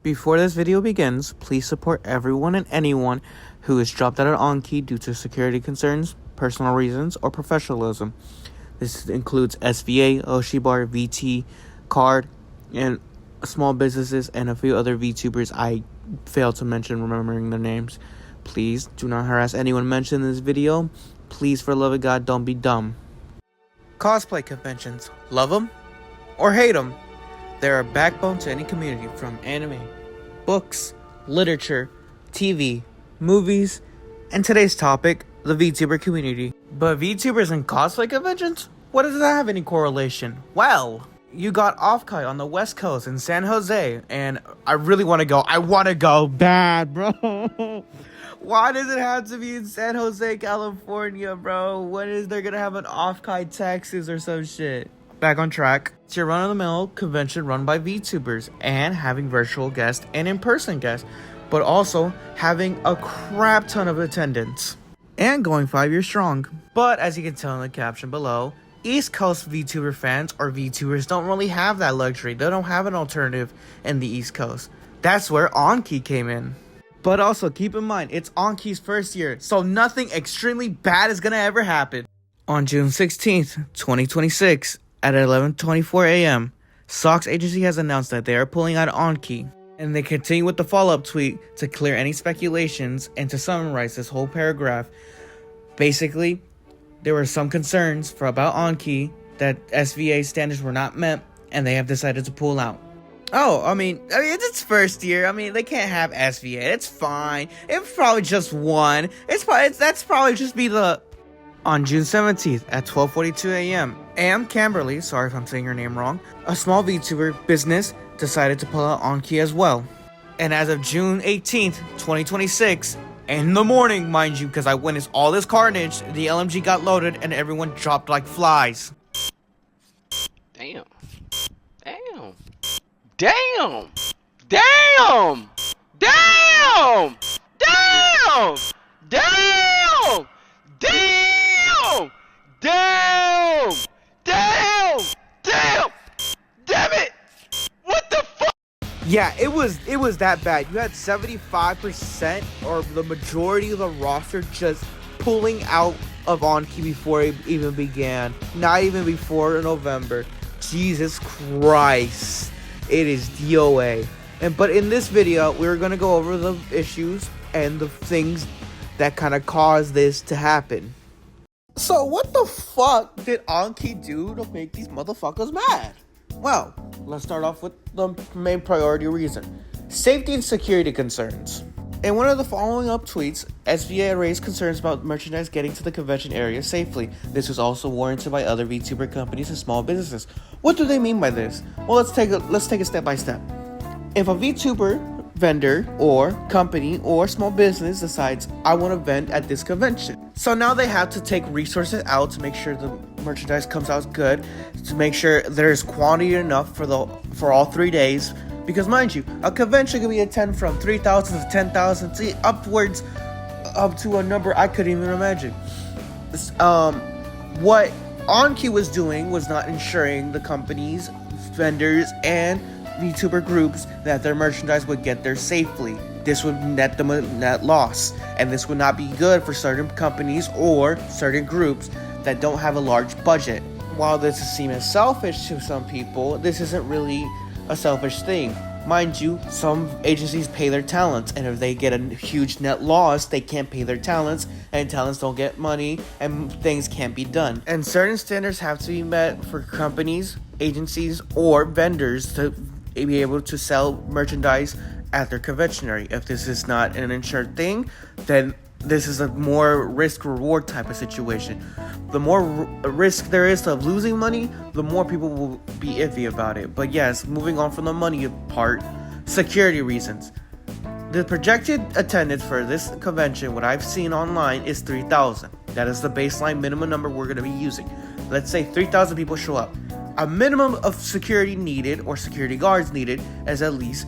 Before this video begins, please support everyone and anyone who is dropped out of Onkey due to security concerns, personal reasons, or professionalism. This includes SVA, Oshibar, VT, Card, and small businesses, and a few other VTubers I failed to mention remembering their names. Please do not harass anyone mentioned in this video. Please, for the love of God, don't be dumb. Cosplay conventions. Love them or hate them? They're a backbone to any community, from anime, books, literature, TV, movies, and today's topic, the VTuber community. But VTubers and cosplay conventions? What does that have any correlation? Well, you got Onkey on the West Coast in San Jose, and I really want to go. I want to go bad, bro. Why does it have to be in San Jose, California, bro? When is there gonna have an Onkey, Texas, or some shit? Back on track. It's your run-of-the-mill convention run by VTubers and having virtual guests and in-person guests, but also having a crap ton of attendance and going 5 years strong. But as you can tell in the caption below, East Coast VTuber fans or VTubers don't really have that luxury. They don't have an alternative in the East Coast. That's where Onkey came in. But also keep in mind, it's Onkey's first year, so nothing extremely bad is gonna ever happen. On June 16th, 2026, at 11:24 a.m., Sox Agency has announced that they are pulling out of Onkey, and they continue with the follow-up tweet to clear any speculations and to summarize this whole paragraph. Basically, there were some concerns about Onkey that SVA standards were not met, and they have decided to pull out. Oh, I mean, it's its first year. I mean, they can't have SVA. It's fine. It's probably just one. That's probably just be the... On June 17th at 12:42 a.m., Am Camberly, sorry if I'm saying your name wrong, a small VTuber business decided to pull out Onkey as well. And as of June 18th, 2026, in the morning, mind you, because I witnessed all this carnage, the LMG got loaded and everyone dropped like flies. Damn. Damn. Damn. Damn. Damn. Damn. Damn. Damn. Damn. Damn. Damn. Damn it. What the fuck? Yeah, it was that bad. You had 75% or the majority of the roster just pulling out of Onkey before it even began. Not even before November. Jesus Christ. It is DOA. But in this video, we're going to go over the issues and the things that kind of caused this to happen. So what the fuck did Onkey do to make these motherfuckers mad? Well, let's start off with the main priority reason. Safety and security concerns. In one of the following up tweets, SVA raised concerns about merchandise getting to the convention area safely. This was also warranted by other VTuber companies and small businesses. What do they mean by this? Well, let's take it step by step. If a VTuber vendor or company or small business decides, I want to vend at this convention, so now they have to take resources out to make sure the merchandise comes out good, to make sure there's quantity enough for all 3 days. Because mind you, a convention can be attended from 3,000 to 10,000 to upwards up to a number I couldn't even imagine. What Onkey was doing was not ensuring the companies, vendors, and VTuber groups that their merchandise would get there safely. This would net them a net loss, and this would not be good for certain companies or certain groups that don't have a large budget. While this is seen as selfish to some people, this isn't really a selfish thing. Mind you, some agencies pay their talents, and if they get a huge net loss, they can't pay their talents, and talents don't get money, and things can't be done. And certain standards have to be met for companies, agencies, or vendors to be able to sell merchandise at their convention area. If this is not an insured thing, then this is a more risk-reward type of situation. The more risk there is of losing money, the more people will be iffy about it. But yes, moving on from the money part, security reasons. The projected attendance for this convention, what I've seen online, is 3,000. That is the baseline minimum number we're going to be using. Let's say 3,000 people show up. A minimum of security needed, or security guards needed, is at least,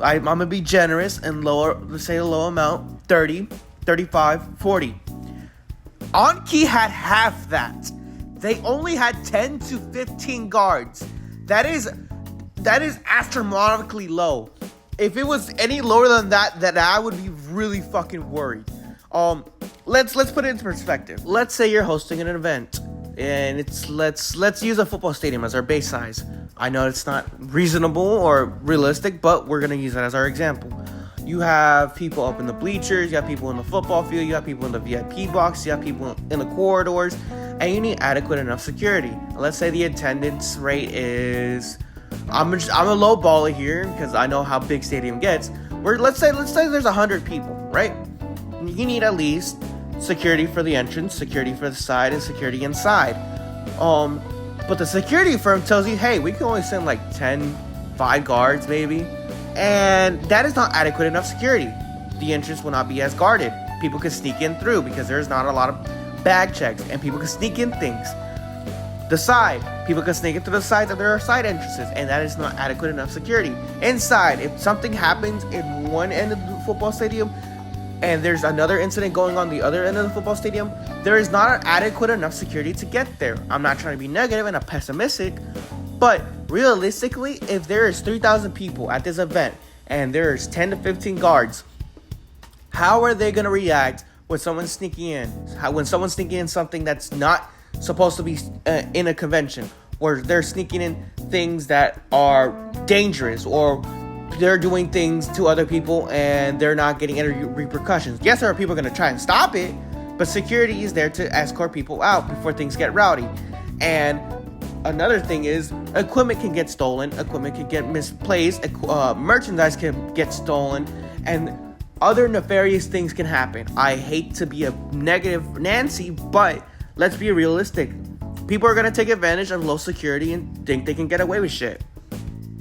I'm going to be generous and lower, let's say a low amount, 30, 35, 40. Onkey had half that. They only had 10 to 15 guards. That is astronomically low. If it was any lower than that, then I would be really fucking worried. Let's put it into perspective. Let's say you're hosting an event, and let's use a football stadium as our base size. I know it's not reasonable or realistic, but we're gonna use that as our example. You have people up in the bleachers, you have people in the football field, you have people in the VIP box, you have people in the corridors, and you need adequate enough security. Let's say the attendance rate is, I'm a low baller here because I know how big stadium gets. Let's say there's 100 people, right? You need at least security for the entrance, security for the side, and security inside. But the security firm tells you, hey, we can only send like 5 guards maybe. And that is not adequate enough security. The entrance will not be as guarded. People can sneak in through because there's not a lot of bag checks, and people can sneak in things. The side, people can sneak into the sides, and there are side entrances, and that is not adequate enough security. Inside, if something happens in one end of the football stadium and there's another incident going on the other end of the football stadium, there is not adequate enough security to get there. I'm not trying to be negative and pessimistic, but realistically, if there is 3,000 people at this event and there's 10 to 15 guards, how are they going to react when someone's sneaking in? When someone's sneaking in something that's not supposed to be in a convention, or they're sneaking in things that are dangerous, or they're doing things to other people and they're not getting any repercussions. Yes, there are people going to try and stop it, but security is there to escort people out before things get rowdy. And another thing is, equipment can get stolen, equipment can get misplaced, merchandise can get stolen, and other nefarious things can happen. I hate to be a negative Nancy, but let's be realistic. People are going to take advantage of low security and think they can get away with shit.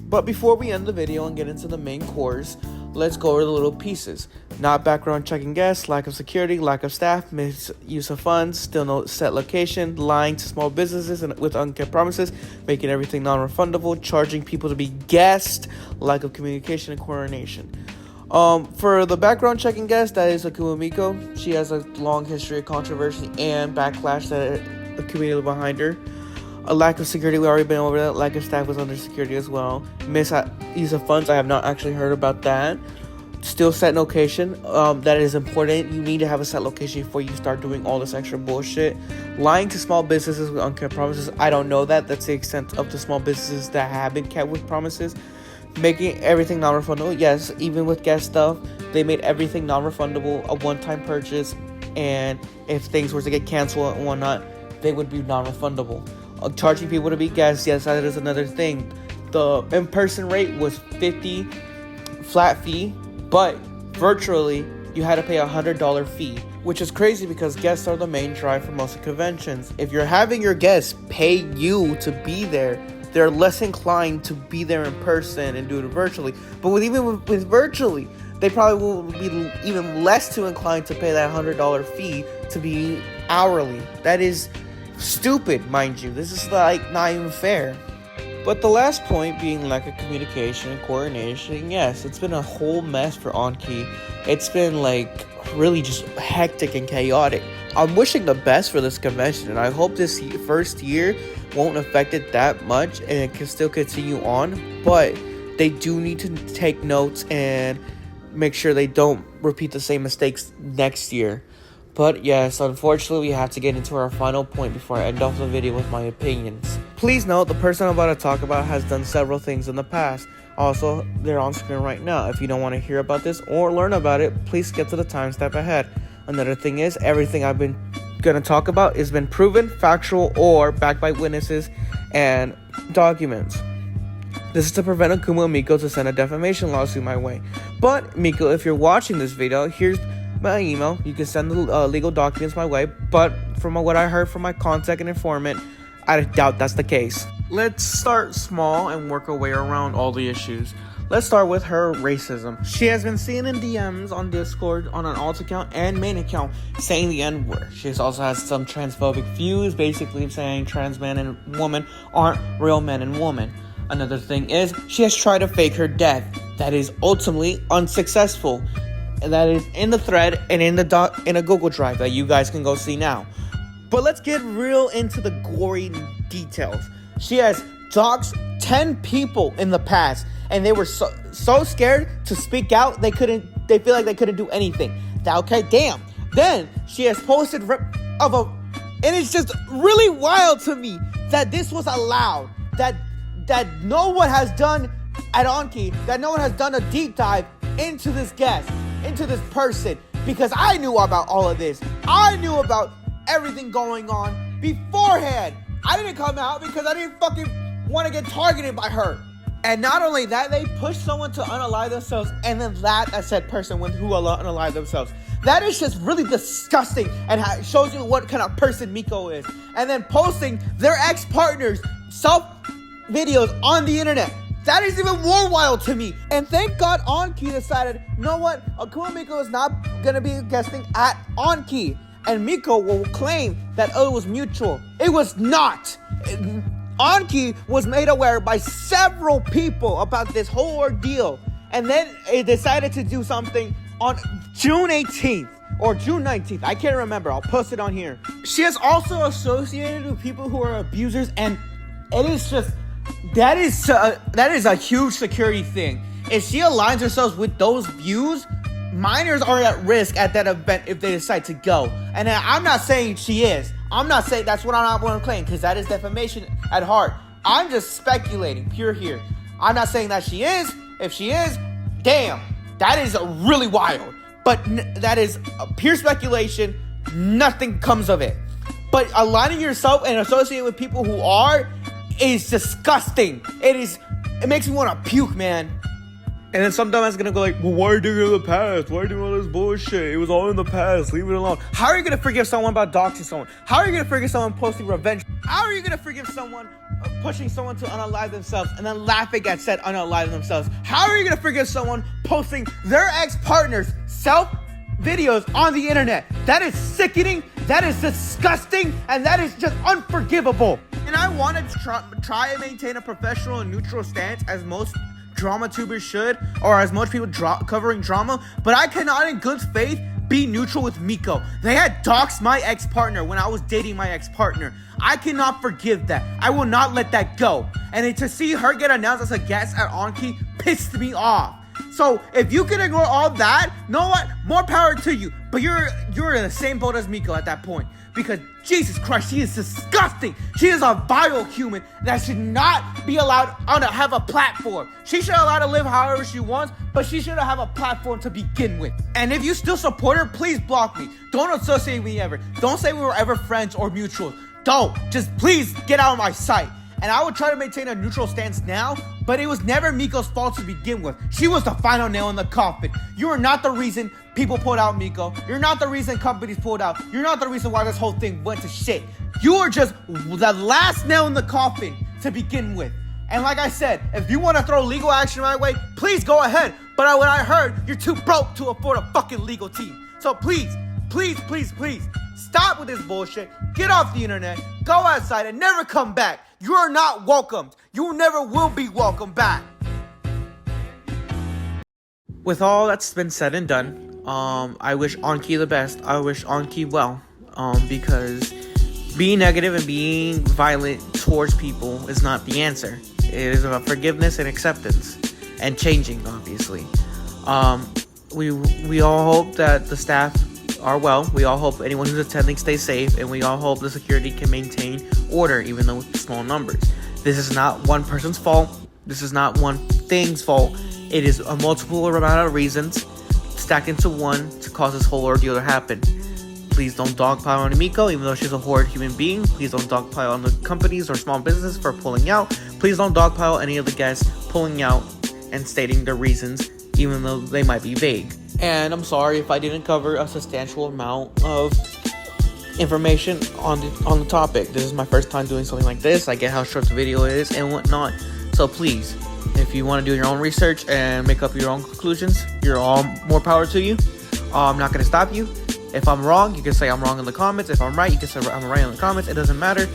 But before we end the video and get into the main course, let's go over the little pieces. Not background checking guests, lack of security, lack of staff, misuse of funds, still no set location, lying to small businesses and with unkept promises, making everything non-refundable, charging people to be guests, lack of communication and coordination. For the background checking guest, that is Akuma Miko. She has a long history of controversy and backlash that accumulated behind her. A lack of security, we already been over that. Lack of staff was under security as well. Misuse of funds, I have not actually heard about that. Still set location, that is important. You need to have a set location before you start doing all this extra bullshit. Lying to small businesses with unkept promises, I don't know that. That's the extent of the small businesses that have been kept with promises. Making everything non-refundable, yes, even with guest stuff, they made everything non-refundable, a one-time purchase, and if things were to get canceled and whatnot, they would be non-refundable. Charging people to be guests, yes, that is another thing. The in-person rate was $50 flat fee, but virtually you had to pay $100 fee, which is crazy because guests are the main drive for most conventions. If you're having your guests pay you to be there, they're less inclined to be there in person and do it virtually. But even with virtually, they probably will be even less too inclined to pay that $100 fee to be hourly. That is stupid, mind you. This is like not even fair. But the last point being lack of communication and coordination, yes, it's been a whole mess for Onkey. It's been like really just hectic and chaotic. I'm wishing the best for this convention, and I hope this first year won't affect it that much and it can still continue on. But they do need to take notes and make sure they don't repeat the same mistakes next year. But yes, unfortunately, we have to get into our final point before I end off the video with my opinions. Please note, the person I'm about to talk about has done several things in the past. Also, they're on screen right now. If you don't want to hear about this or learn about it, please skip to the time step ahead. Another thing is, everything I've been going to talk about has been proven, factual, or backed by witnesses and documents. This is to prevent Akuma Miko to send a defamation lawsuit my way. But, Miko, if you're watching this video, here's my email. You can send the legal documents my way, but from what I heard from my contact and informant, I doubt that's the case. Let's start small and work our way around all the issues. Let's start with her racism. She has been seen in DMs on Discord on an alt account and main account saying the N-word. She also has some transphobic views, basically saying trans men and women aren't real men and women. Another thing is, she has tried to fake her death. That is ultimately unsuccessful. And that is in the thread and in a Google Drive that you guys can go see now. But let's get real into the gory details. She has doxed 10 people in the past and they were so scared to speak out. They feel like they couldn't do anything. Okay, damn. Then she has posted and it's just really wild to me that this was allowed. That no one has done at Onkey, that no one has done a deep dive into this guest, into this person, because I knew about all of this. I knew about everything going on beforehand. I didn't come out because I didn't fucking want to get targeted by her. And not only that, they pushed someone to unalive themselves and then laughed at said person who unalived themselves. That is just really disgusting and shows you what kind of person Miko is. And then posting their ex-partners' self-videos on the internet. That is even more wild to me. And thank God Onkey decided, you know what? Akuma Miko is not going to be guesting at Onkey. And Miko will claim that it was mutual. It was not. Onkey was made aware by several people about this whole ordeal. And then it decided to do something on June 18th or June 19th. I can't remember. I'll post it on here. She is also associated with people who are abusers. And it is just... That is a huge security thing. If she aligns herself with those views, minors are at risk at that event if they decide to go. And I'm not saying she is. I'm not saying that's what I'm not going to claim, because that is defamation at heart. I'm just speculating, pure here. I'm not saying that she is. If she is, damn, that is really wild. But that is pure speculation. Nothing comes of it. But aligning yourself and associating with people who are is disgusting. It makes me want to puke, man. And then some dumbass is gonna go like, well, why are you doing it in the past? Why are you doing all this bullshit? It was all in the past. Leave it alone. How are you gonna forgive someone about doxing someone? How are you gonna forgive someone posting revenge? How are you gonna forgive someone pushing someone to unalive themselves and then laughing at said unalive themselves? How are you gonna forgive someone posting their ex-partner's self-videos on the internet? That is sickening. That is disgusting. And that is just unforgivable. And I want to try and maintain a professional and neutral stance, as most drama tubers should, or as most people covering drama, but I cannot in good faith be neutral with Miko. They had doxed my ex-partner when I was dating my ex-partner. I cannot forgive that. I will not let that go. And to see her get announced as a guest at Onkey pissed me off. So if you can ignore all that, know what? More power to you. But you're in the same boat as Miko at that point. Because Jesus Christ, she is disgusting. She is a vile human that should not be allowed to have a platform. She should be allowed to live however she wants, but she shouldn't have a platform to begin with. And if you still support her, please block me. Don't associate me ever. Don't say we were ever friends or mutuals. Don't. Just please get out of my sight. And I would try to maintain a neutral stance now, but it was never Miko's fault to begin with. She was the final nail in the coffin. You are not the reason people pulled out Miko. You're not the reason companies pulled out. You're not the reason why this whole thing went to shit. You are just the last nail in the coffin to begin with. And like I said, if you want to throw legal action my way, please go ahead. But when I heard you're too broke to afford a fucking legal team. So please, please, please, please, stop with this bullshit. Get off the internet. Go outside and never come back. You are not welcomed. You never will be welcomed back. With all that's been said and done, I wish Onkey the best. I wish Onkey well. Because being negative and being violent towards people is not the answer. It is about forgiveness and acceptance. And changing, obviously. We all hope that the staff are well. We all hope anyone who's attending stays safe, and we all hope the security can maintain order, even though with small numbers. This is not one person's fault. This is not one thing's fault. It is a multiple amount of reasons stacked into one to cause this whole ordeal to happen. Please don't dogpile on Miko, even though she's a horrid human being. Please don't dogpile on the companies or small businesses for pulling out. Please don't dogpile any of the guests pulling out and stating their reasons, even though they might be vague. And I'm sorry if I didn't cover a substantial amount of information on the topic. This is my first time doing something like this. I get how short the video is and whatnot. So please, if you want to do your own research and make up your own conclusions, you're all more power to you. I'm not going to stop you. If I'm wrong, you can say I'm wrong in the comments. If I'm right, you can say I'm right in the comments. It doesn't matter.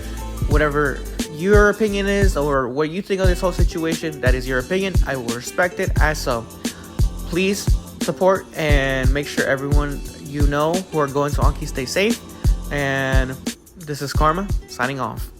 Whatever your opinion is or what you think of this whole situation, that is your opinion. I will respect it as so. Please support and make sure everyone you know who are going to Onkey stay safe. And this is Karma signing off.